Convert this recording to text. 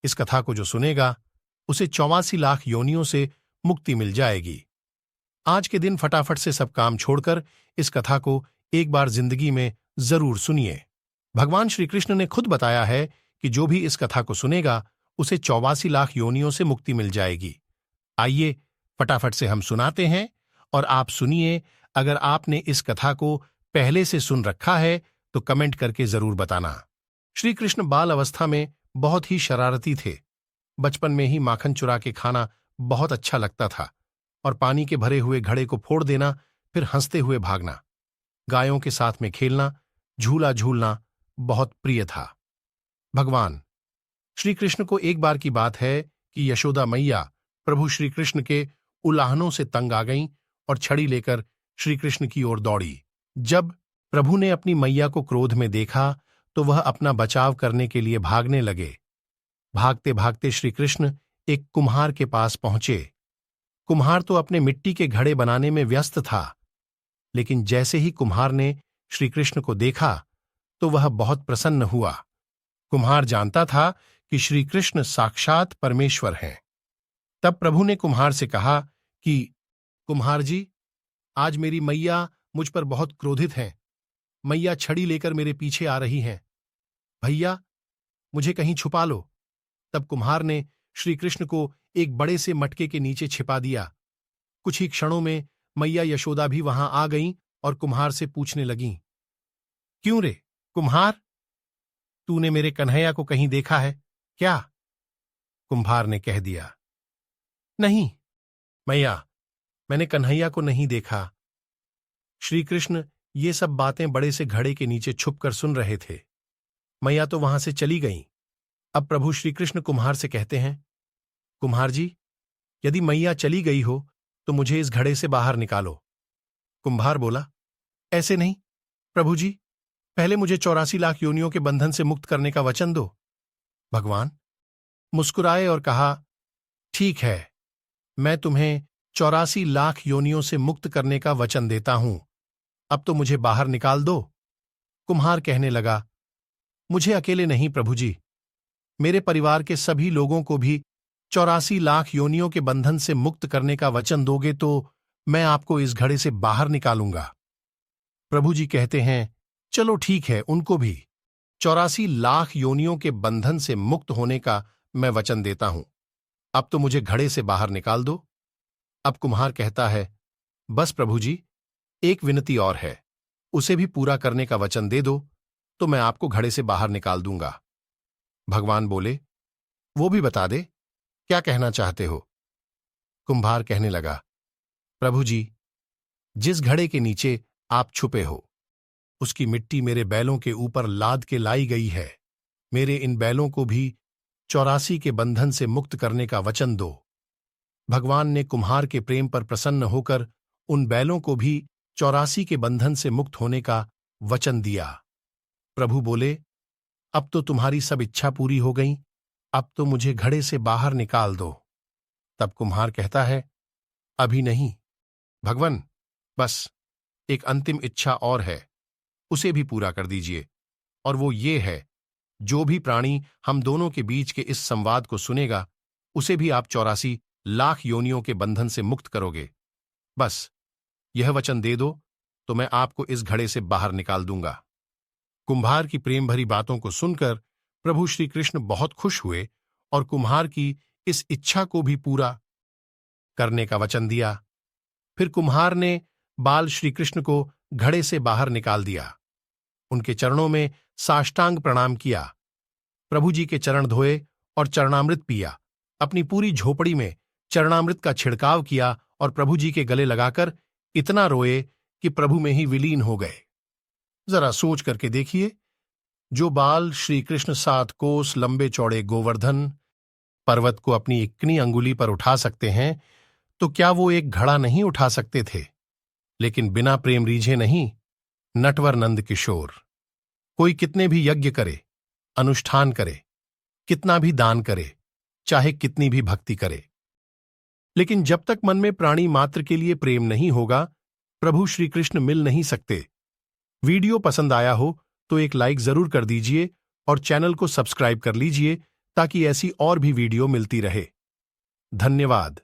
इस कथा को जो सुनेगा उसे 84 लाख योनियों से मुक्ति मिल जाएगी। आज के दिन फटाफट से सब काम छोड़कर इस कथा को एक बार जिंदगी में जरूर सुनिए। भगवान श्री कृष्ण ने खुद बताया है कि जो भी इस कथा को सुनेगा उसे 84 लाख योनियों से मुक्ति मिल जाएगी। आइए फटाफट से हम सुनाते हैं और आप सुनिए। अगर आपने इस कथा को पहले से सुन रखा है तो कमेंट करके जरूर बताना। श्री कृष्ण बाल अवस्था में बहुत ही शरारती थे। बचपन में ही माखन चुरा के खाना बहुत अच्छा लगता था और पानी के भरे हुए घड़े को फोड़ देना, फिर हंसते हुए भागना, गायों के साथ में खेलना, झूला झूलना बहुत प्रिय था। भगवान श्री कृष्ण को एक बार की बात है कि यशोदा मैया प्रभु श्री कृष्ण के उलाहनों से तंग आ गईं और छड़ी लेकर श्री कृष्ण की ओर दौड़ी। जब प्रभु ने अपनी मैया को क्रोध में देखा तो वह अपना बचाव करने के लिए भागने लगे। भागते भागते श्री कृष्ण एक कुम्हार के पास पहुंचे। कुम्हार तो अपने मिट्टी के घड़े बनाने में व्यस्त था, लेकिन जैसे ही कुम्हार ने श्री कृष्ण को देखा तो वह बहुत प्रसन्न हुआ। कुम्हार जानता था कि श्री कृष्ण साक्षात परमेश्वर हैं। तब प्रभु ने कुम्हार से कहा कि कुम्हार जी, आज मेरी मैया मुझ पर बहुत क्रोधित हैं। मैया छड़ी लेकर मेरे पीछे आ रही हैं। भैया, मुझे कहीं छुपा लो। तब कुम्हार ने श्री कृष्ण को एक बड़े से मटके के नीचे छिपा दिया। कुछ ही क्षणों में मैया यशोदा भी वहां आ गईं और कुम्हार से पूछने लगीं, क्यों रे कुम्हार, तूने मेरे कन्हैया को कहीं देखा है क्या? कुम्हार ने कह दिया, नहीं मैया, मैंने कन्हैया को नहीं देखा। श्री कृष्ण ये सब बातें बड़े से घड़े के नीचे छुपकर सुन रहे थे। मैया तो वहां से चली गईं। अब प्रभु श्री कृष्ण कुम्हार से कहते हैं, कुम्हार जी, यदि मैया चली गई हो तो मुझे इस घड़े से बाहर निकालो। कुम्हार बोला, ऐसे नहीं प्रभु जी, पहले मुझे 84 लाख योनियों के बंधन से मुक्त करने का वचन दो। भगवान मुस्कुराए और कहा, ठीक है, मैं तुम्हें 84 लाख योनियों से मुक्त करने का वचन देता हूं। अब तो मुझे बाहर निकाल दो। कुम्हार कहने लगा, मुझे अकेले नहीं प्रभु जी, मेरे परिवार के सभी लोगों को भी 84 लाख योनियों के बंधन से मुक्त करने का वचन दोगे तो मैं आपको इस घड़े से बाहर निकालूंगा। प्रभु जी कहते हैं, चलो ठीक है, उनको भी 84 लाख योनियों के बंधन से मुक्त होने का मैं वचन देता हूं। अब तो मुझे घड़े से बाहर निकाल दो। अब कुम्हार कहता है, बस प्रभु जी, एक विनती और है, उसे भी पूरा करने का वचन दे दो तो मैं आपको घड़े से बाहर निकाल दूंगा। भगवान बोले, वो भी बता दे, क्या कहना चाहते हो? कुम्हार कहने लगा, प्रभु जी, जिस घड़े के नीचे आप छुपे हो उसकी मिट्टी मेरे बैलों के ऊपर लाद के लाई गई है। मेरे इन बैलों को भी 84 के बंधन से मुक्त करने का वचन दो। भगवान ने कुम्हार के प्रेम पर प्रसन्न होकर उन बैलों को भी 84 के बंधन से मुक्त होने का वचन दिया। प्रभु बोले, अब तो तुम्हारी सब इच्छा पूरी हो गई, अब तो मुझे घड़े से बाहर निकाल दो। तब कुम्हार कहता है, अभी नहीं भगवान, बस एक अंतिम इच्छा और है, उसे भी पूरा कर दीजिए। और वो ये है, जो भी प्राणी हम दोनों के बीच के इस संवाद को सुनेगा उसे भी आप 84 लाख योनियों के बंधन से मुक्त करोगे। बस यह वचन दे दो तो मैं आपको इस घड़े से बाहर निकाल दूंगा। कुम्हार की प्रेम भरी बातों को सुनकर प्रभु श्री कृष्ण बहुत खुश हुए और कुम्हार की इस इच्छा को भी पूरा करने का वचन दिया। फिर कुम्हार ने बाल श्री कृष्ण को घड़े से बाहर निकाल दिया। उनके चरणों में साष्टांग प्रणाम किया, प्रभु जी के चरण धोए और चरणामृत पिया। अपनी पूरी झोपड़ी में चरणामृत का छिड़काव किया और प्रभु जी के गले लगाकर इतना रोए कि प्रभु में ही विलीन हो गए। जरा सोच करके देखिए, जो बाल श्री कृष्ण 7 कोस लंबे चौड़े गोवर्धन पर्वत को अपनी इक्नी अंगुली पर उठा सकते हैं, तो क्या वो एक घड़ा नहीं उठा सकते थे? लेकिन बिना प्रेम रीझे नहीं, नटवर नंद किशोर। कोई कितने भी यज्ञ करे, अनुष्ठान करे, कितना भी दान करे, चाहे कितनी भी भक्ति करे, लेकिन जब तक मन में प्राणी मात्र के लिए प्रेम नहीं होगा, प्रभु श्री कृष्ण मिल नहीं सकते। वीडियो पसंद आया हो तो एक लाइक जरूर कर दीजिए और चैनल को सब्सक्राइब कर लीजिए ताकि ऐसी और भी वीडियो मिलती रहे। धन्यवाद।